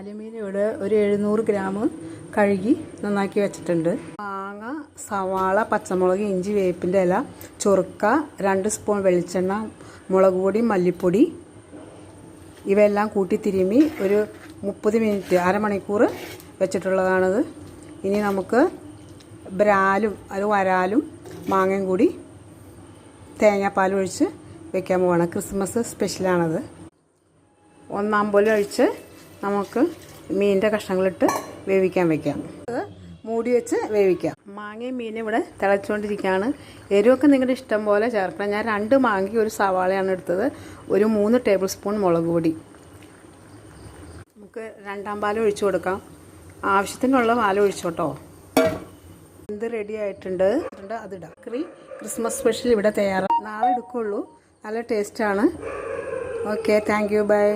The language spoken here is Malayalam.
വാലുമീൻ ഇവിടെ ഒരു 700 ഗ്രാം കഴുകി നന്നാക്കി വെച്ചിട്ടുണ്ട്. മാങ്ങ, സവാള, പച്ചമുളക്, ഇഞ്ചി, വേപ്പിൻ്റെ ഇല, ചൊറുക്ക, 2 സ്പൂൺ വെളിച്ചെണ്ണ, മുളക് പൊടി, മല്ലിപ്പൊടി ഇവയെല്ലാം കൂട്ടി തിരുമ്മി ഒരു 30 മിനിറ്റ് അരമണിക്കൂർ വെച്ചിട്ടുള്ളതാണത്. ഇനി നമുക്ക് വരാലും മാങ്ങയും കൂടി തേങ്ങാപ്പാൽ ഒഴിച്ച് വെക്കാൻ പോവാണ്. ക്രിസ്മസ് സ്പെഷ്യലാണത്. 1 അമ്പലം ഒഴിച്ച് നമുക്ക് മീനിൻ്റെ കഷ്ണങ്ങളിട്ട് വേവിക്കാൻ വയ്ക്കാം. മൂടി വെച്ച് വേവിക്കാം. മാങ്ങയും മീനും ഇവിടെ തിളച്ചുകൊണ്ടിരിക്കുകയാണ്. എരിവൊക്കെ നിങ്ങളുടെ ഇഷ്ടം പോലെ ചേർക്കണം. ഞാൻ 2 മാങ്ങയും 1 സവാളയാണ് എടുത്തത്. ഒരു 3 ടേബിൾ സ്പൂൺ മുളക് പൊടി. നമുക്ക് 2 പാൽ ഒഴിച്ചു കൊടുക്കാം. ആവശ്യത്തിനുള്ള പാൽ ഒഴിച്ചോട്ടോ. ഇത് റെഡി ആയിട്ടുണ്ട്. അതിടാം. ക്രിസ്മസ് സ്പെഷ്യൽ ഇവിടെ തയ്യാറാണ്. നാളെ എടുക്കുള്ളൂ. നല്ല ടേസ്റ്റാണ്. Okay, thank you, by.